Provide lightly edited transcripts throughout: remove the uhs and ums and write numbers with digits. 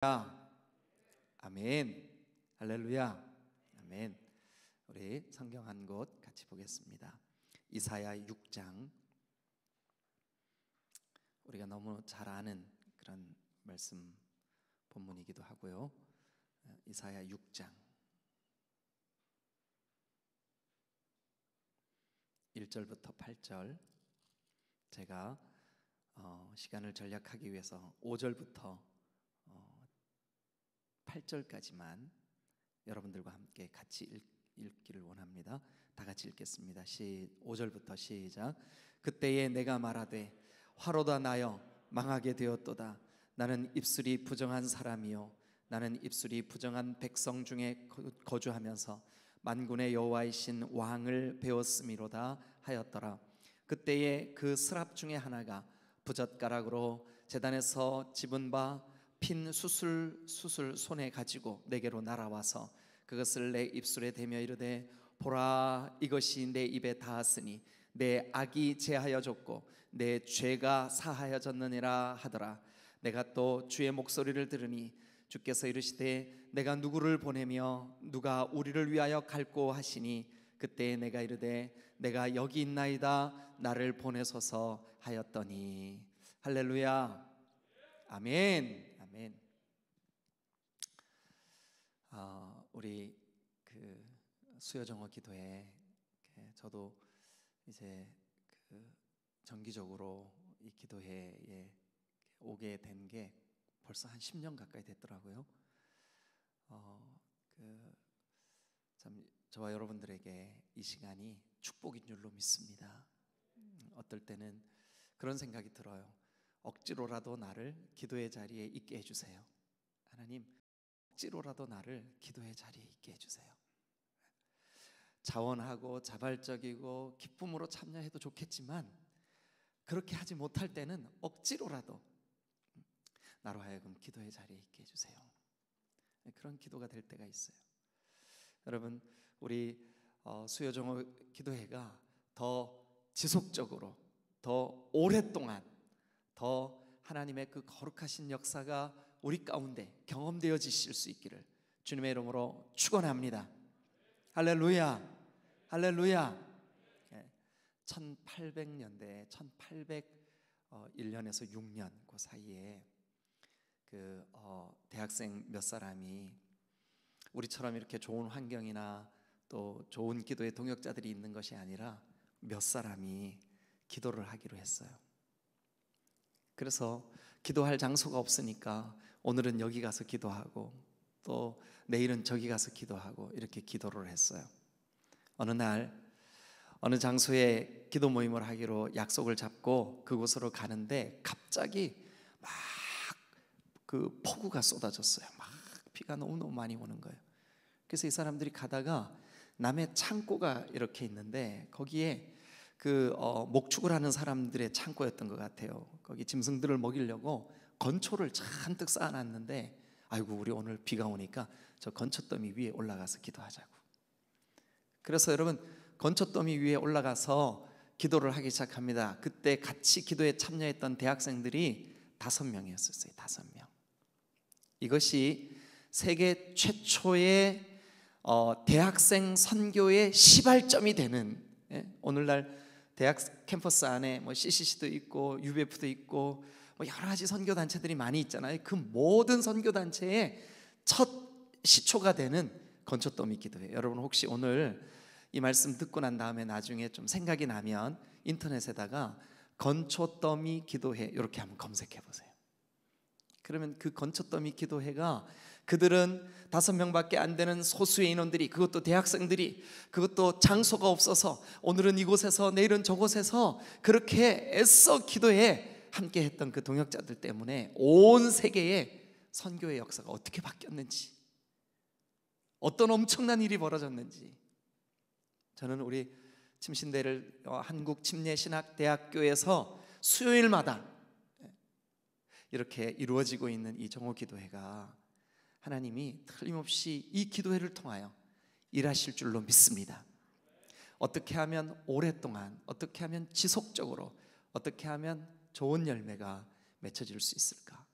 아멘. 할렐루야. 아멘. 우리 성경 한 곳 같이 보겠습니다. 이사야 6장. 우리가 너무 잘 아는 그런 말씀 본문이기도 하고요. 이사야 6장 1절부터 8절. 제가 시간을 절약하기 위해서 5절부터 8절까지만 여러분들과 함께 같이 읽기를 원합니다. 다 같이 읽겠습니다. 5절부터 시작. 그때에 내가 말하되 화로다 나여 망하게 되었도다. 나는 입술이 부정한 사람이요 나는 입술이 부정한 백성 중에 거주하면서 만군의 여호와이신 왕을 배웠음이로다 하였더라. 그때에 그 스랍 중에 하나가 부젓가락으로 제단에서 집은 바 핀 수술 손에 가지고 내게로 날아와서 그것을 내 입술에 대며 이르되 보라 이것이 내 입에 닿았으니 내 악이 제하여졌고 내 죄가 사하여졌느니라 하더라. 내가 또 주의 목소리를 들으니 주께서 이르시되 내가 누구를 보내며 누가 우리를 위하여 갈꼬 하시니 그때 내가 이르되 내가 여기 있나이다 나를 보내소서 하였더니. 할렐루야. 아멘. 아멘. 우리 그 수요정오 기도회 저도 이제 정기적으로 이 기도회에 오게 된 게 벌써 한 10년 가까이 됐더라고요. 참 저와 여러분들에게 이 시간이 축복인 줄로 믿습니다. 어떨 때는 그런 생각이 들어요. 억지로라도 나를 기도의 자리에 있게 해주세요. 하나님, 억지로라도 나를 기도의 자리에 있게 해주세요. 자원하고 자발적이고 기쁨으로 참여해도 좋겠지만 그렇게 하지 못할 때는 억지로라도 나로 하여금 기도의 자리에 있게 해주세요. 그런 기도가 될 때가 있어요. 여러분, 우리 수요정오 기도회가 더 지속적으로 더 오랫동안 더 하나님의 그 거룩하신 역사가 우리 가운데 경험되어지실 수 있기를 주님의 이름으로 축원합니다. 할렐루야. 할렐루야. 1800년대 1801년에서 6년 그 사이에 대학생 몇 사람이 우리처럼 이렇게 좋은 환경이나 또 좋은 기도의 동역자들이 있는 것이 아니라 몇 사람이 기도를 하기로 했어요. 그래서 기도할 장소가 없으니까 오늘은 여기 가서 기도하고 또 내일은 저기 가서 기도하고 이렇게 기도를 했어요. 어느 날 어느 장소에 기도 모임을 하기로 약속을 잡고 그곳으로 가는데 갑자기 막 그 폭우가 쏟아졌어요. 막 비가 너무너무 많이 오는 거예요. 그래서 이 사람들이 가다가 남의 창고가 이렇게 있는데 거기에 목축을 하는 사람들의 창고였던 것 같아요. 거기 짐승들을 먹이려고 건초를 잔뜩 쌓아놨는데 아이고 우리 오늘 비가 오니까 저 건초더미 위에 올라가서 기도하자고. 그래서 여러분 건초더미 위에 올라가서 기도를 하기 시작합니다. 그때 같이 기도에 참여했던 대학생들이 5명이었어요. 5명. 이것이 세계 최초의 대학생 선교의 시발점이 되는, 오늘날 대학 캠퍼스 안에 CCC도 있고 UBF도 있고 여러 가지 선교 단체들이 많이 있잖아요. 그 모든 선교 단체의 첫 시초가 되는 건초더미 기도회예요. 여러분 혹시 오늘 이 말씀 듣고 난 다음에 나중에 좀 생각이 나면 인터넷에다가 건초더미 기도회 이렇게 한번 검색해 보세요. 그러면 그 건초더미 기도회가 그들은 5명밖에 안 되는 소수의 인원들이, 그것도 대학생들이, 그것도 장소가 없어서 오늘은 이곳에서 내일은 저곳에서 그렇게 애써 기도에 함께 했던 그 동역자들 때문에 온 세계의 선교의 역사가 어떻게 바뀌었는지, 어떤 엄청난 일이 벌어졌는지. 저는 우리 침신대를 한국침례신학대학교에서 수요일마다 이렇게 이루어지고 있는 이 정오기도회가 하나님이 틀림없이 이 기도회를 통하여 일하실 줄로 믿습니다. 어떻게 하면 오랫동안, 어떻게 하면 지속적으로, 어떻게 하면 좋은 열매가 맺혀질 수 있을까?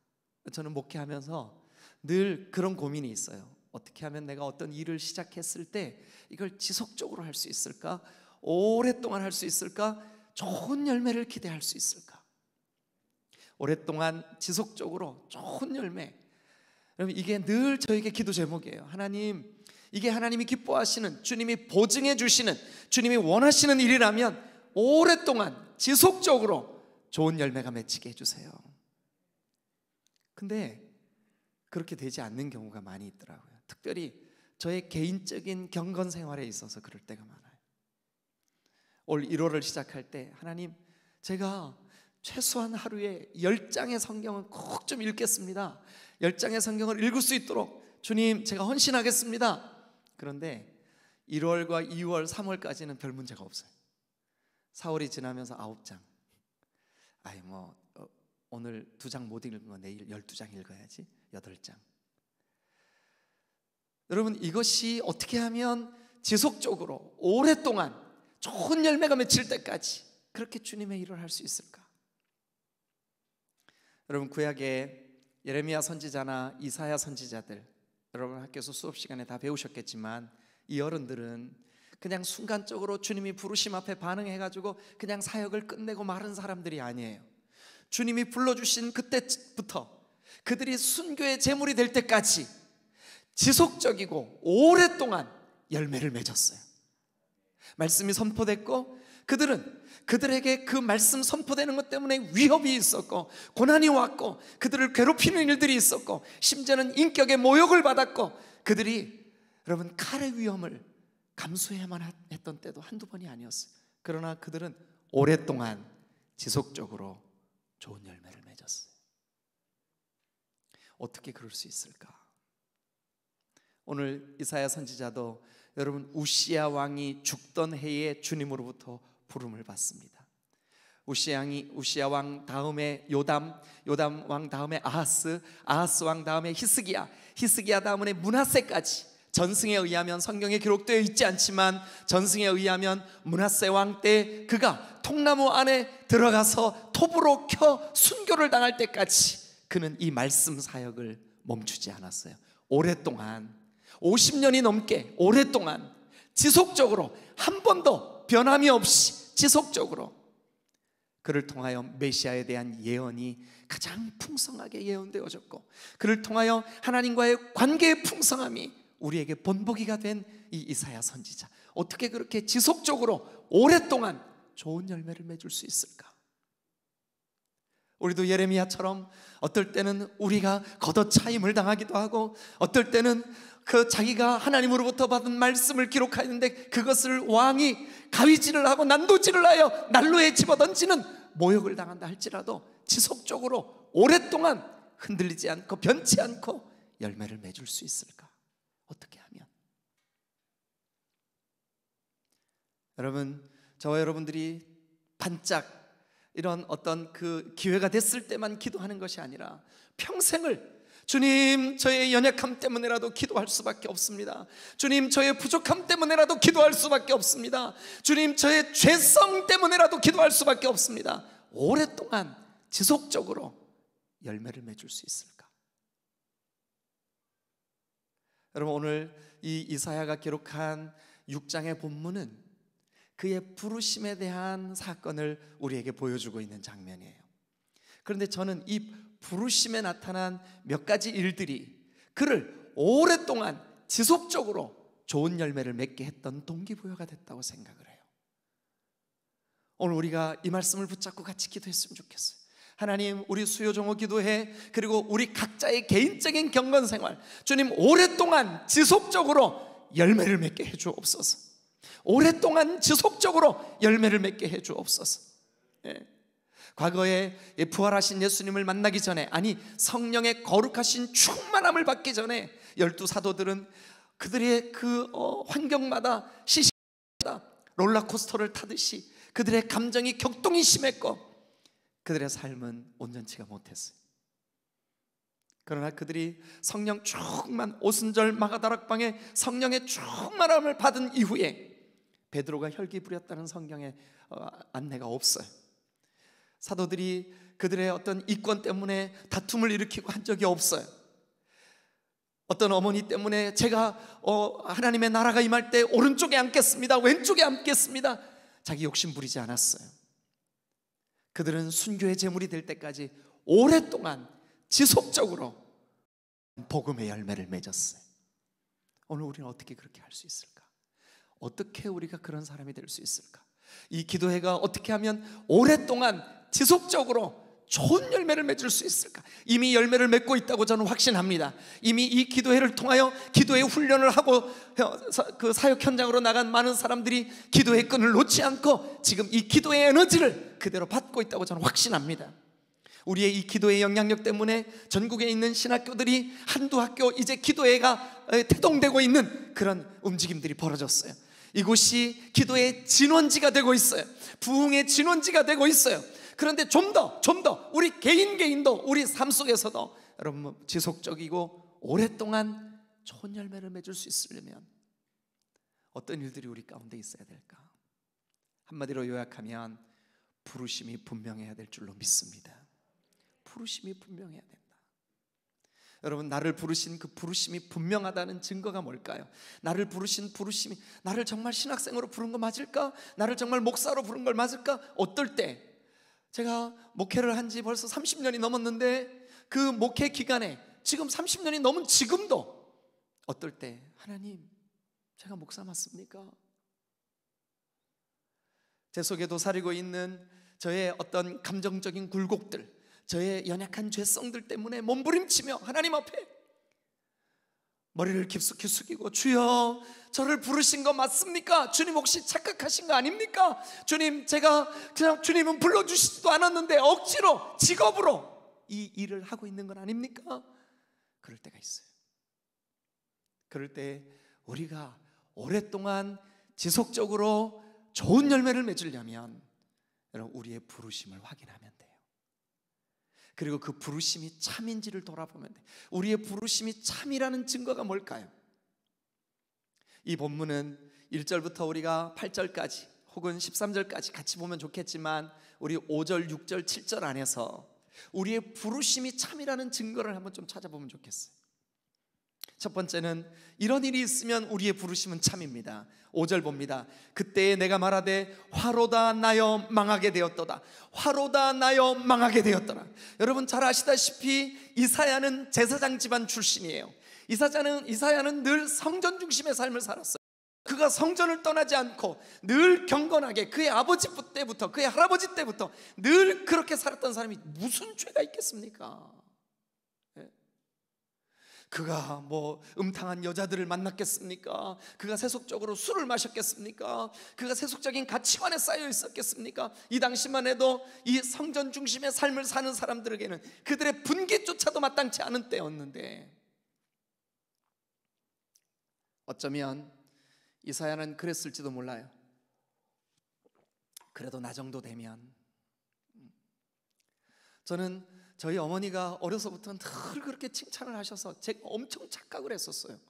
저는 목회하면서 늘 그런 고민이 있어요. 어떻게 하면 내가 어떤 일을 시작했을 때 이걸 지속적으로 할 수 있을까? 오랫동안 할 수 있을까? 좋은 열매를 기대할 수 있을까? 오랫동안 지속적으로 좋은 열매. 여러분, 이게 늘 저에게 기도 제목이에요. 하나님, 이게 하나님이 기뻐하시는, 주님이 보증해 주시는, 주님이 원하시는 일이라면 오랫동안 지속적으로 좋은 열매가 맺히게 해주세요. 근데 그렇게 되지 않는 경우가 많이 있더라고요. 특별히 저의 개인적인 경건 생활에 있어서 그럴 때가 많아요. 올 1월을 시작할 때 하나님, 제가 최소한 하루에 10장의 성경은 꼭 좀 읽겠습니다. 10장의 성경을 읽을 수 있도록 주님, 제가 헌신하겠습니다. 그런데 1월과 2월, 3월까지는 별 문제가 없어요. 4월이 지나면서 9장. 오늘 2장 못 읽은 거 내일 12장 읽어야지. 8장. 여러분, 이것이 어떻게 하면 지속적으로 오랫동안 좋은 열매가 맺힐 때까지 그렇게 주님의 일을 할 수 있을까? 여러분, 구약의 예레미야 선지자나 이사야 선지자들, 여러분 학교에서 수업 시간에 다 배우셨겠지만 이 어른들은 그냥 순간적으로 주님이 부르심 앞에 반응해가지고 그냥 사역을 끝내고 마른 사람들이 아니에요. 주님이 불러주신 그때부터 그들이 순교의 제물이 될 때까지 지속적이고 오랫동안 열매를 맺었어요. 말씀이 선포됐고 그들에게 그 말씀 선포되는 것 때문에 위협이 있었고 고난이 왔고 그들을 괴롭히는 일들이 있었고 심지어는 인격의 모욕을 받았고 그들이 여러분 칼의 위험을 감수해야만 했던 때도 한두 번이 아니었어요. 그러나 그들은 오랫동안 지속적으로 좋은 열매를 맺었어요. 어떻게 그럴 수 있을까? 오늘 이사야 선지자도 여러분 우시야 왕이 죽던 해에 주님으로부터 부름을 받습니다. 우시야 왕 다음에 요담 왕 다음에 아하스 왕 다음에 히스기야 다음에 므낫세까지, 전승에 의하면 성경에 기록되어 있지 않지만 전승에 의하면 므낫세 왕 때 그가 통나무 안에 들어가서 톱으로 켜 순교를 당할 때까지 그는 이 말씀 사역을 멈추지 않았어요. 오랫동안 50년이 넘게 오랫동안 지속적으로 한 번도 변함이 없이 지속적으로 그를 통하여 메시아에 대한 예언이 가장 풍성하게 예언되어졌고 그를 통하여 하나님과의 관계의 풍성함이 우리에게 본보기가 된 이 이사야 선지자, 어떻게 그렇게 지속적으로 오랫동안 좋은 열매를 맺을 수 있을까? 우리도 예레미야처럼 어떨 때는 우리가 걷어차임을 당하기도 하고 어떨 때는 그 자기가 하나님으로부터 받은 말씀을 기록하는데 그것을 왕이 가위질을 하고 난도질을 하여 난로에 집어던지는 모욕을 당한다 할지라도 지속적으로 오랫동안 흔들리지 않고 변치 않고 열매를 맺을 수 있을까? 어떻게 하면? 여러분, 저와 여러분들이 반짝 이런 어떤 그 기회가 됐을 때만 기도하는 것이 아니라 평생을 주님, 저의 연약함 때문에라도 기도할 수밖에 없습니다. 주님, 저의 부족함 때문에라도 기도할 수밖에 없습니다. 주님, 저의 죄성 때문에라도 기도할 수밖에 없습니다. 오랫동안 지속적으로 열매를 맺을 수 있을까? 여러분, 오늘 이 이사야가 기록한 6장의 본문은 그의 부르심에 대한 사건을 우리에게 보여주고 있는 장면이에요. 그런데 저는 이 부르심에 나타난 몇 가지 일들이 그를 오랫동안 지속적으로 좋은 열매를 맺게 했던 동기부여가 됐다고 생각을 해요. 오늘 우리가 이 말씀을 붙잡고 같이 기도했으면 좋겠어요. 하나님, 우리 수요종호 기도회 그리고 우리 각자의 개인적인 경건생활, 주님 오랫동안 지속적으로 열매를 맺게 해주옵소서. 오랫동안 지속적으로 열매를 맺게 해주옵소서. 과거에 부활하신 예수님을 만나기 전에, 아니 성령의 거룩하신 충만함을 받기 전에 12사도들은 그들의 그 환경마다 시시마다 롤러코스터를 타듯이 그들의 감정이 격동이 심했고 그들의 삶은 온전치가 못했어요. 그러나 그들이 성령 충만, 오순절 마가다락방에 성령의 충만함을 받은 이후에 베드로가 혈기 부렸다는 성경의 안내가 없어요. 사도들이 그들의 어떤 이권 때문에 다툼을 일으키고 한 적이 없어요. 어떤 어머니 때문에 제가 하나님의 나라가 임할 때 오른쪽에 앉겠습니다, 왼쪽에 앉겠습니다, 자기 욕심 부리지 않았어요. 그들은 순교의 제물이 될 때까지 오랫동안 지속적으로 복음의 열매를 맺었어요. 오늘 우리는 어떻게 그렇게 할 수 있을까? 어떻게 우리가 그런 사람이 될 수 있을까? 이 기도회가 어떻게 하면 오랫동안 지속적으로 좋은 열매를 맺을 수 있을까? 이미 열매를 맺고 있다고 저는 확신합니다. 이미 이 기도회를 통하여 기도회 훈련을 하고 그 사역 현장으로 나간 많은 사람들이 기도의 끈을 놓지 않고 지금 이 기도의 에너지를 그대로 받고 있다고 저는 확신합니다. 우리의 이 기도의 영향력 때문에 전국에 있는 신학교들이 한두 학교 이제 기도회가 태동되고 있는 그런 움직임들이 벌어졌어요. 이곳이 기도의 진원지가 되고 있어요. 부흥의 진원지가 되고 있어요. 그런데 좀 더 우리 개인도 우리 삶 속에서도 여러분 지속적이고 오랫동안 좋은 열매를 맺을 수 있으려면 어떤 일들이 우리 가운데 있어야 될까? 한마디로 요약하면 부르심이 분명해야 될 줄로 믿습니다. 부르심이 분명해야 된다. 여러분, 나를 부르신 그 부르심이 분명하다는 증거가 뭘까요? 나를 부르신 부르심이 나를 정말 신학생으로 부른 거 맞을까? 나를 정말 목사로 부른 걸 맞을까? 어떨 때 제가 목회를 한 지 벌써 30년이 넘었는데 그 목회 기간에 지금 30년이 넘은 지금도 어떨 때 하나님, 제가 목사 맞습니까? 제 속에도 사리고 있는 저의 어떤 감정적인 굴곡들, 저의 연약한 죄성들 때문에 몸부림치며 하나님 앞에 머리를 깊숙이 숙이고 주여, 저를 부르신 거 맞습니까? 주님 혹시 착각하신 거 아닙니까? 주님, 제가 그냥 주님은 불러주시지도 않았는데 억지로 직업으로 이 일을 하고 있는 건 아닙니까? 그럴 때가 있어요. 그럴 때 우리가 오랫동안 지속적으로 좋은 열매를 맺으려면 여러분 우리의 부르심을 확인하면 돼요. 그리고 그 부르심이 참인지를 돌아보면 돼. 우리의 부르심이 참이라는 증거가 뭘까요? 이 본문은 1절부터 우리가 8절까지 혹은 13절까지 같이 보면 좋겠지만 우리 5절, 6절, 7절 안에서 우리의 부르심이 참이라는 증거를 한번 좀 찾아보면 좋겠어요. 첫 번째는 이런 일이 있으면 우리의 부르심은 참입니다. 5절 봅니다. 그때에 내가 말하되 화로다 나여 망하게 되었도다. 화로다 나여 망하게 되었더라. 여러분 잘 아시다시피 이사야는 제사장 집안 출신이에요. 이사야는 늘 성전 중심의 삶을 살았어요. 그가 성전을 떠나지 않고 늘 경건하게 그의 아버지 때부터 그의 할아버지 때부터 늘 그렇게 살았던 사람이 무슨 죄가 있겠습니까? 그가 뭐 음탕한 여자들을 만났겠습니까? 그가 세속적으로 술을 마셨겠습니까? 그가 세속적인 가치관에 쌓여 있었겠습니까? 이 당시만 해도 이 성전 중심의 삶을 사는 사람들에게는 그들의 분깃조차도 마땅치 않은 때였는데, 어쩌면 이사야는 그랬을지도 몰라요. 그래도 나 정도 되면. 저는 저희 어머니가 어려서부터 늘 그렇게 칭찬을 하셔서 제가 엄청 착각을 했었어요.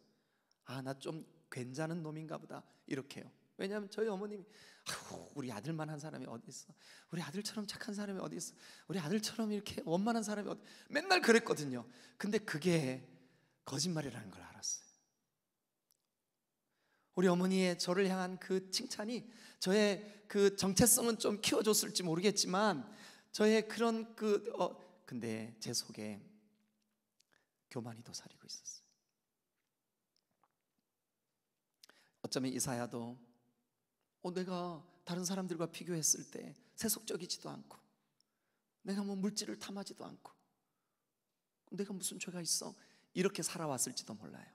아, 나 좀 괜찮은 놈인가 보다 이렇게요. 왜냐하면 저희 어머님이 우리 아들만 한 사람이 어디 있어? 우리 아들처럼 착한 사람이 어디 있어? 우리 아들처럼 이렇게 원만한 사람이 어디? 맨날 그랬거든요. 근데 그게 거짓말이라는 걸 알았어요. 우리 어머니의 저를 향한 그 칭찬이 저의 그 정체성은 좀 키워줬을지 모르겠지만 저의 그런 근데 제 속에 교만이 도사리고 있었어요. 어쩌면 이사야도 내가 다른 사람들과 비교했을 때 세속적이지도 않고 내가 뭐 물질을 탐하지도 않고 내가 무슨 죄가 있어? 이렇게 살아왔을지도 몰라요.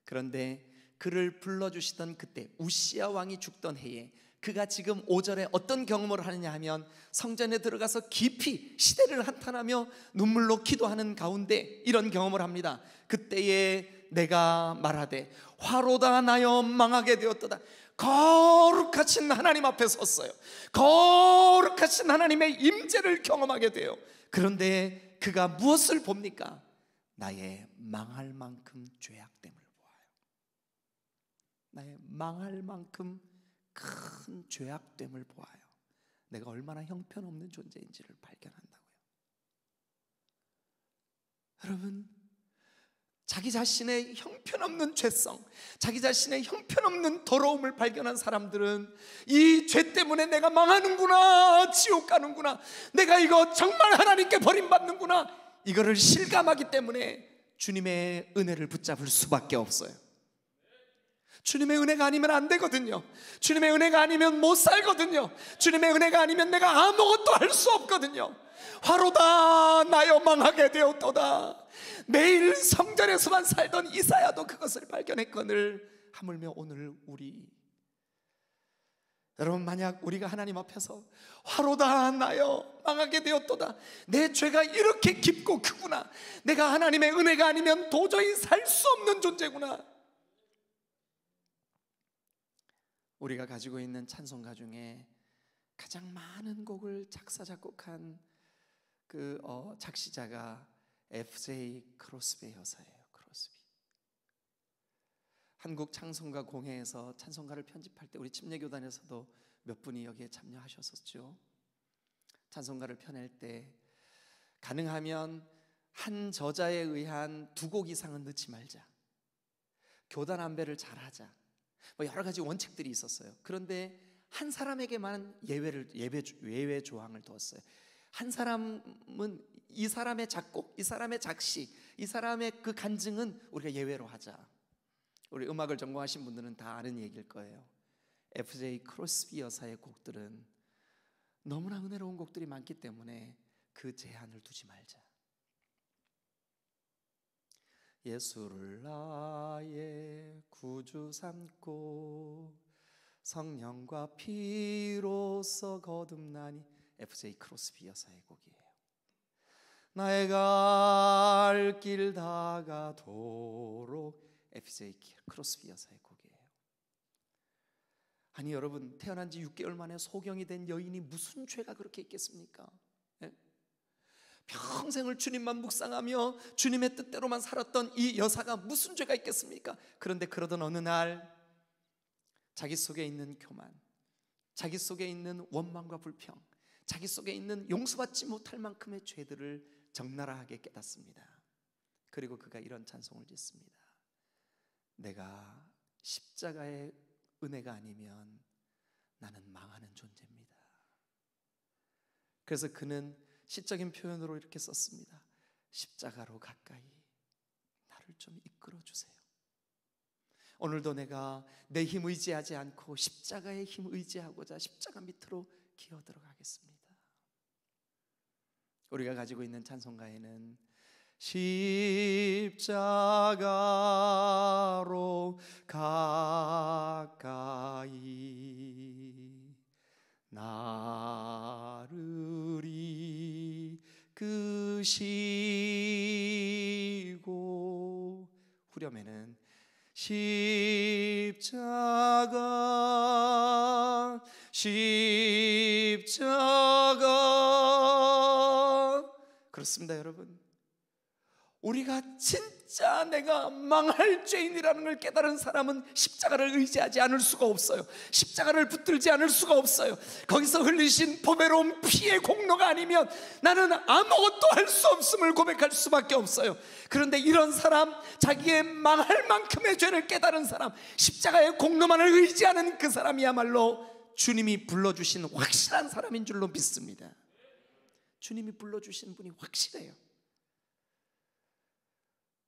그런데 그를 불러주시던 그때 우시야 왕이 죽던 해에 그가 지금 5절에 어떤 경험을 하느냐 하면 성전에 들어가서 깊이 시대를 한탄하며 눈물로 기도하는 가운데 이런 경험을 합니다. 그때에 내가 말하되 화로다 나여 망하게 되었도다. 거룩하신 하나님 앞에 섰어요. 거룩하신 하나님의 임재를 경험하게 돼요. 그런데 그가 무엇을 봅니까? 나의 망할 만큼 죄악됨을 보아요. 나의 망할 만큼 큰 죄악됨을 보아요. 내가 얼마나 형편없는 존재인지를 발견한다고요. 여러분, 자기 자신의 형편없는 죄성, 자기 자신의 형편없는 더러움을 발견한 사람들은 이 죄 때문에 내가 망하는구나, 지옥 가는구나, 내가 이거 정말 하나님께 버림받는구나, 이거를 실감하기 때문에 주님의 은혜를 붙잡을 수밖에 없어요. 주님의 은혜가 아니면 안 되거든요. 주님의 은혜가 아니면 못 살거든요. 주님의 은혜가 아니면 내가 아무것도 할 수 없거든요. 화로다 나여 망하게 되었도다. 매일 성전에서만 살던 이사야도 그것을 발견했거늘 하물며 오늘 우리, 여러분, 만약 우리가 하나님 앞에서 화로다 나여 망하게 되었도다, 내 죄가 이렇게 깊고 크구나, 내가 하나님의 은혜가 아니면 도저히 살 수 없는 존재구나, 우리가 가지고 있는 찬송가 중에 가장 많은 곡을 작사 작곡한 그 작시자가 F.J. 크로스비 여사예요. 크로스비. 한국 찬송가 공회에서 찬송가를 편집할 때 우리 침례교단에서도 몇 분이 여기에 참여하셨었죠. 찬송가를 펴낼 때 가능하면 한 저자에 의한 2곡 이상은 넣지 말자, 교단 안배를 잘하자, 뭐 여러 가지 원칙들이 있었어요. 그런데 한 사람에게만 예외 조항을 두었어요. 한 사람은 이 사람의 작곡, 이 사람의 작시, 이 사람의 그 간증은 우리가 예외로 하자. 우리 음악을 전공하신 분들은 다 아는 얘기일 거예요. F.J. 크로스비 여사의 곡들은 너무나 은혜로운 곡들이 많기 때문에 그 제한을 두지 말자. 예수를 나의 구주 삼고 성령과 피로써 거듭나니, F.J. 크로스비 여사의 곡이에요. 나의 갈 길 다가도록, F.J. 크로스비 여사의 곡이에요. 아니 여러분, 태어난 지 6개월 만에 소경이 된 여인이 무슨 죄가 그렇게 있겠습니까? 네? 평생을 주님만 묵상하며 주님의 뜻대로만 살았던 이 여사가 무슨 죄가 있겠습니까? 그런데 그러던 어느 날 자기 속에 있는 교만, 자기 속에 있는 원망과 불평, 자기 속에 있는 용서받지 못할 만큼의 죄들을 적나라하게 깨닫습니다. 그리고 그가 이런 찬송을 짓습니다. 내가 십자가의 은혜가 아니면 나는 망하는 존재입니다. 그래서 그는 시적인 표현으로 이렇게 썼습니다. 십자가로 가까이 나를 좀 이끌어 주세요. 오늘도 내가 내 힘 의지하지 않고 십자가의 힘 의지하고자 십자가 밑으로 기어 들어가겠습니다. 우리가 가지고 있는 찬송가에는 십자가로 가까이 나를 이끄시고, 후렴에는 십자가 그렇습니다. 여러분, 우리가 진짜 내가 망할 죄인이라는 걸 깨달은 사람은 십자가를 의지하지 않을 수가 없어요. 십자가를 붙들지 않을 수가 없어요. 거기서 흘리신 보배로운 피의 공로가 아니면 나는 아무것도 할 수 없음을 고백할 수밖에 없어요. 그런데 이런 사람, 자기의 망할 만큼의 죄를 깨달은 사람, 십자가의 공로만을 의지하는 그 사람이야말로 주님이 불러주신 확실한 사람인 줄로 믿습니다. 주님이 불러주신 분이 확실해요.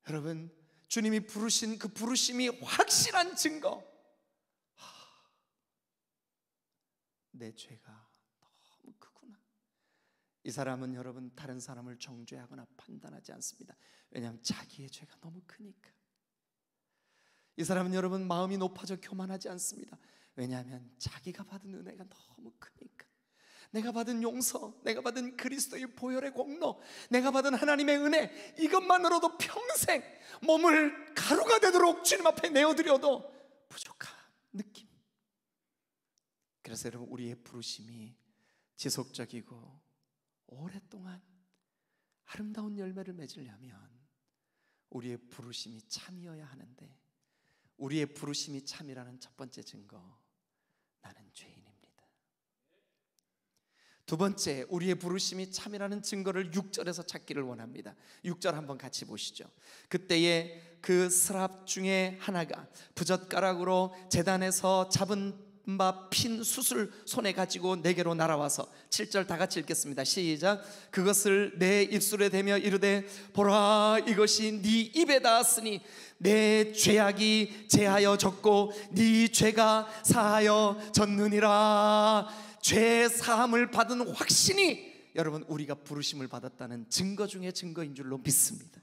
여러분, 주님이 부르신 그 부르심이 확실한 증거, 내 죄가 너무 크구나. 이 사람은 여러분 다른 사람을 정죄하거나 판단하지 않습니다. 왜냐하면 자기의 죄가 너무 크니까. 이 사람은 여러분 마음이 높아져 교만하지 않습니다. 왜냐하면 자기가 받은 은혜가 너무 크니까. 내가 받은 용서, 내가 받은 그리스도의 보혈의 공로, 내가 받은 하나님의 은혜, 이것만으로도 평생 몸을 가루가 되도록 주님 앞에 내어드려도 부족한 느낌. 그래서 여러분, 우리의 부르심이 지속적이고 오랫동안 아름다운 열매를 맺으려면 우리의 부르심이 참이어야 하는데, 우리의 부르심이 참이라는 첫 번째 증거, 나는 죄인입니다. 두 번째, 우리의 부르심이 참이라는 증거를 6절에서 찾기를 원합니다. 6절 한번 같이 보시죠. 그때에 그 스랍 중에 하나가 부젓가락으로 제단에서 잡은 바 핀 숯을 손에 가지고 내게로 날아와서, 7절 다 같이 읽겠습니다. 시작. 그것을 내 입술에 대며 이르되 보라, 이것이 네 입에 닿았으니 내 죄악이 제하여 졌고 네 죄가 사하여 졌느니라. 죄 사함을 받은 확신이 여러분 우리가 부르심을 받았다는 증거 중에 증거인 줄로 믿습니다.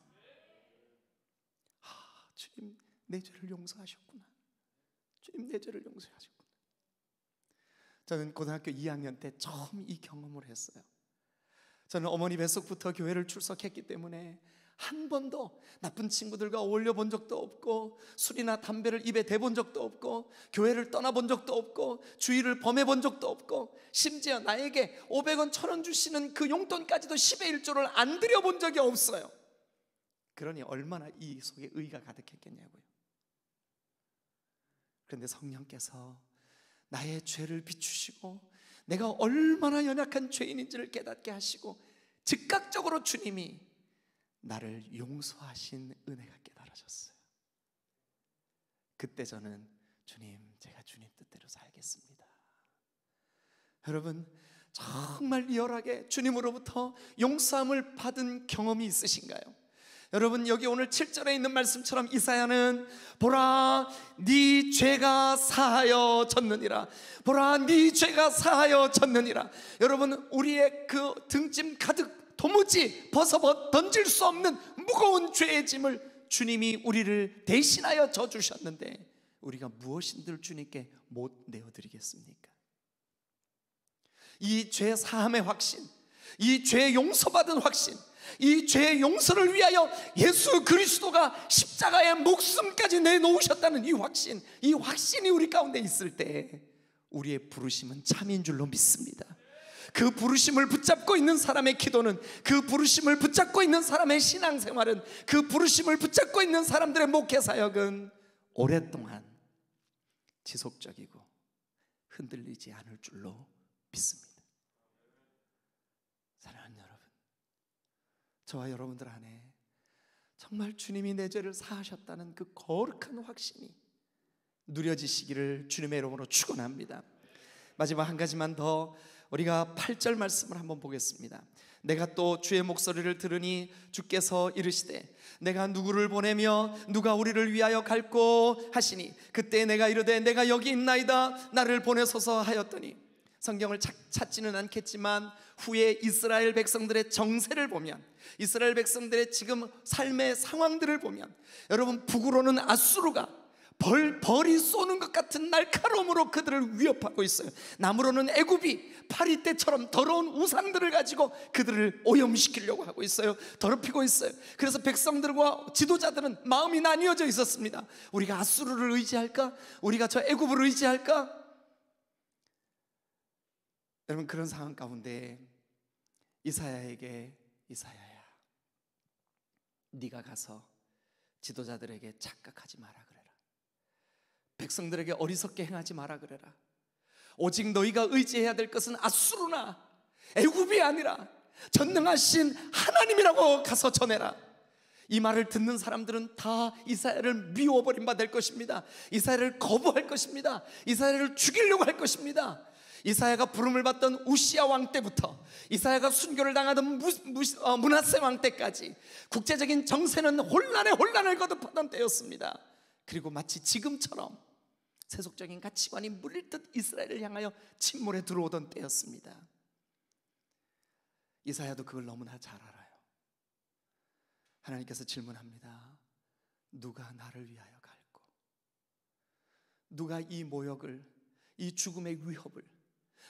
주님 내 죄를 용서하셨구나. 주님 내 죄를 용서하셨구나. 저는 고등학교 2학년 때 처음 이 경험을 했어요. 저는 어머니 뱃속부터 교회를 출석했기 때문에 한 번도 나쁜 친구들과 어울려 본 적도 없고, 술이나 담배를 입에 대본 적도 없고, 교회를 떠나본 적도 없고, 주의를 범해본 적도 없고, 심지어 나에게 500원 1000원 주시는 그 용돈까지도 10의 1조를 안 드려본 적이 없어요. 그러니 얼마나 이 속에 의가 가득했겠냐고요. 그런데 성령께서 나의 죄를 비추시고 내가 얼마나 연약한 죄인인지를 깨닫게 하시고 즉각적으로 주님이 나를 용서하신 은혜가 깨달아졌어요. 그때 저는 주님, 제가 주님 뜻대로 살겠습니다. 여러분 정말 리얼하게 주님으로부터 용서함을 받은 경험이 있으신가요? 여러분 여기 오늘 7절에 있는 말씀처럼 이사야는 보라 네 죄가 사하여 졌느니라, 보라 네 죄가 사하여 졌느니라. 여러분 우리의 그 등짐 가득 도무지 벗어 던질 수 없는 무거운 죄의 짐을 주님이 우리를 대신하여 져주셨는데 우리가 무엇인들 주님께 못 내어드리겠습니까? 이 죄 사함의 확신, 이 죄 용서받은 확신, 이 죄의 용서를 위하여 예수 그리스도가 십자가의 목숨까지 내놓으셨다는 이 확신, 이 확신이 우리 가운데 있을 때 우리의 부르심은 참인 줄로 믿습니다. 그 부르심을 붙잡고 있는 사람의 기도는, 그 부르심을 붙잡고 있는 사람의 신앙생활은, 그 부르심을 붙잡고 있는 사람들의 목회사역은 오랫동안 지속적이고 흔들리지 않을 줄로 믿습니다. 사랑하는 여러분, 저와 여러분들 안에 정말 주님이 내 죄를 사하셨다는 그 거룩한 확신이 누려지시기를 주님의 이름으로 축원합니다. 마지막 한 가지만 더, 우리가 8절 말씀을 한번 보겠습니다. 내가 또 주의 목소리를 들으니 주께서 이르시되 내가 누구를 보내며 누가 우리를 위하여 갈꼬 하시니 그때 내가 이르되 내가 여기 있나이다 나를 보내소서 하였더니, 성경을 찾지는 않겠지만 후에 이스라엘 백성들의 정세를 보면, 이스라엘 백성들의 지금 삶의 상황들을 보면 여러분 북으로는 아수르가 벌이 쏘는 것 같은 날카로움으로 그들을 위협하고 있어요. 남으로는 애굽이 파리떼처럼 더러운 우상들을 가지고 그들을 오염시키려고 하고 있어요. 더럽히고 있어요. 그래서 백성들과 지도자들은 마음이 나뉘어져 있었습니다. 우리가 아수르를 의지할까? 우리가 저 애굽을 의지할까? 여러분 그런 상황 가운데 이사야에게 이사야야, 네가 가서 지도자들에게 착각하지 마라 그래라. 백성들에게 어리석게 행하지 마라 그래라. 오직 너희가 의지해야 될 것은 아수르나 애굽이 아니라 전능하신 하나님이라고 가서 전해라. 이 말을 듣는 사람들은 다 이사야를 미워버린 바 될 것입니다. 이사야를 거부할 것입니다. 이사야를 죽이려고 할 것입니다. 이사야가 부름을 받던 우시야 왕 때부터 이사야가 순교를 당하던 므낫세 왕 때까지 국제적인 정세는 혼란에 혼란을 거듭하던 때였습니다. 그리고 마치 지금처럼 세속적인 가치관이 물릴 듯 이스라엘을 향하여 침몰에 들어오던 때였습니다. 이사야도 그걸 너무나 잘 알아요. 하나님께서 질문합니다. 누가 나를 위하여 갈고, 누가 이 모욕을, 이 죽음의 위협을,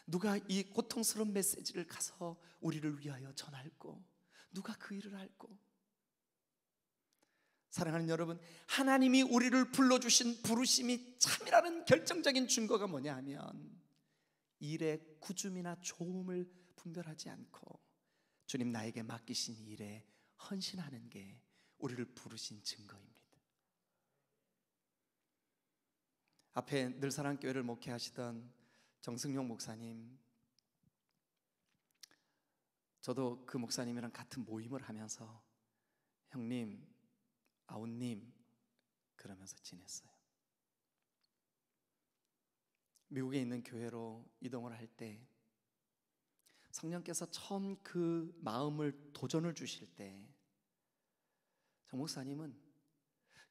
누가 이 고통스러운 메시지를 가서 우리를 위하여 전할고, 누가 그 일을 할고. 사랑하는 여러분, 하나님이 우리를 불러주신 부르심이 참이라는 결정적인 증거가 뭐냐 하면 일의 꾸줌이나 조음을 분별하지 않고 주님 나에게 맡기신 일에 헌신하는 게 우리를 부르신 증거입니다. 앞에 늘사랑교회를 목회하시던 정승용 목사님, 저도 그 목사님이랑 같은 모임을 하면서 형님, 아웃님 그러면서 지냈어요. 미국에 있는 교회로 이동을 할 때 성령께서 처음 그 마음을 도전을 주실 때 정 목사님은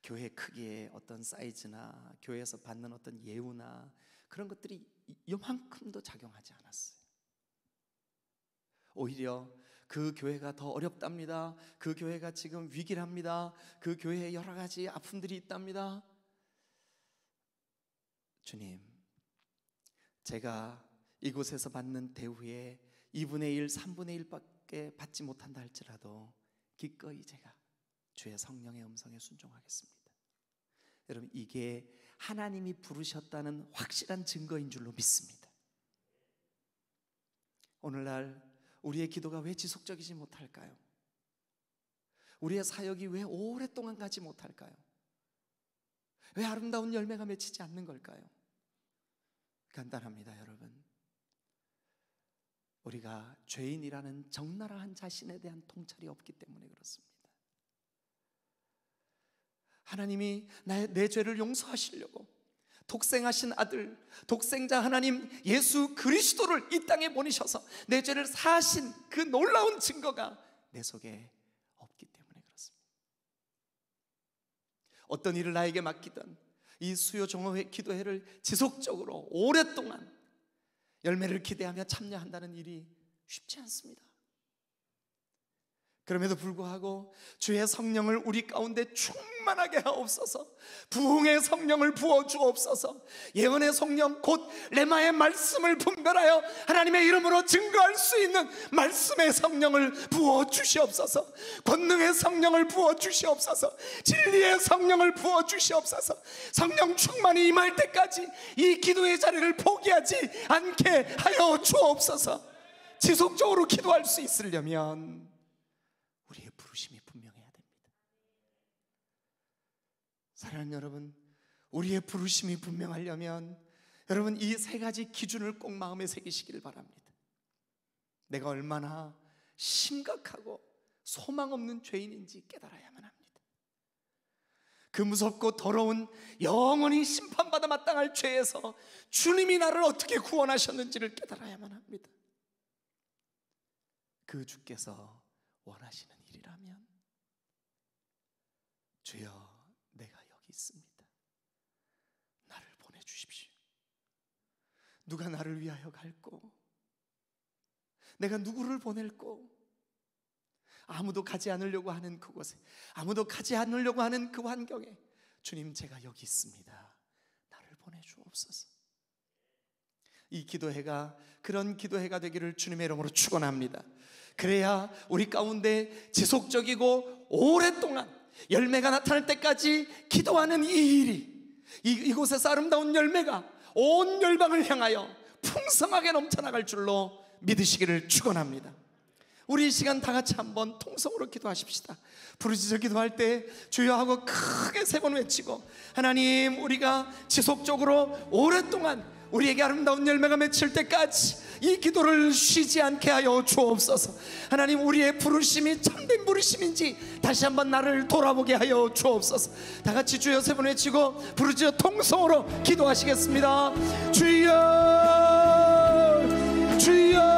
교회 크기의 어떤 사이즈나 교회에서 받는 어떤 예우나 그런 것들이 이만큼도 작용하지 않았어요. 오히려 그 교회가 더 어렵답니다. 그 교회가 지금 위기랍니다. 그 교회에 여러 가지 아픔들이 있답니다. 주님, 제가 이곳에서 받는 대우의 2분의 1, 3분의 1밖에 받지 못한다 할지라도 기꺼이 제가 주의 성령의 음성에 순종하겠습니다. 여러분, 이게 하나님이 부르셨다는 확실한 증거인 줄로 믿습니다. 오늘날 우리의 기도가 왜 지속적이지 못할까요? 우리의 사역이 왜 오랫동안 가지 못할까요? 왜 아름다운 열매가 맺히지 않는 걸까요? 간단합니다, 여러분. 우리가 죄인이라는 적나라한 자신에 대한 통찰이 없기 때문에 그렇습니다. 하나님이 내 죄를 용서하시려고 독생하신 아들, 독생자 하나님 예수 그리스도를 이 땅에 보내셔서 내 죄를 사하신 그 놀라운 증거가 내 속에 없기 때문에 그렇습니다. 어떤 일을 나에게 맡기든 이 수요 종업회 기도회를 지속적으로 오랫동안 열매를 기대하며 참여한다는 일이 쉽지 않습니다. 그럼에도 불구하고 주의 성령을 우리 가운데 충만하게 하옵소서. 부흥의 성령을 부어주옵소서. 예언의 성령 곧 레마의 말씀을 분별하여 하나님의 이름으로 증거할 수 있는 말씀의 성령을 부어주시옵소서. 권능의 성령을 부어주시옵소서. 진리의 성령을 부어주시옵소서. 성령 충만이 임할 때까지 이 기도의 자리를 포기하지 않게 하여 주옵소서. 지속적으로 기도할 수 있으려면 우리의 부르심이 분명해야 됩니다. 사랑하는 여러분, 우리의 부르심이 분명하려면 여러분 이 세 가지 기준을 꼭 마음에 새기시길 바랍니다. 내가 얼마나 심각하고 소망 없는 죄인인지 깨달아야만 합니다. 그 무섭고 더러운 영원히 심판받아 마땅할 죄에서 주님이 나를 어떻게 구원하셨는지를 깨달아야만 합니다. 그 주께서 원하시는 일이라면 주여, 내가 여기 있습니다. 나를 보내주십시오. 누가 나를 위하여 갈꼬? 내가 누구를 보낼꼬? 아무도 가지 않으려고 하는 그곳에, 아무도 가지 않으려고 하는 그 환경에 주님, 제가 여기 있습니다. 나를 보내주옵소서. 이 기도회가 그런 기도회가 되기를 주님의 이름으로 축원합니다. 그래야 우리 가운데 지속적이고 오랫동안 열매가 나타날 때까지 기도하는 이 일이, 이곳에서 아름다운 열매가 온 열방을 향하여 풍성하게 넘쳐나갈 줄로 믿으시기를 축원합니다. 우리 이 시간 다 같이 한번 통성으로 기도하십시다. 부르짖어 기도할 때 주여 하고 크게 세 번 외치고, 하나님, 우리가 지속적으로 오랫동안 우리에게 아름다운 열매가 맺힐 때까지 이 기도를 쉬지 않게 하여 주옵소서. 하나님, 우리의 부르심이 참된 부르심인지 다시 한번 나를 돌아보게 하여 주옵소서. 다 같이 주여 세 번 외치고 부르짖어 통성으로 기도하시겠습니다. 주여, 주여.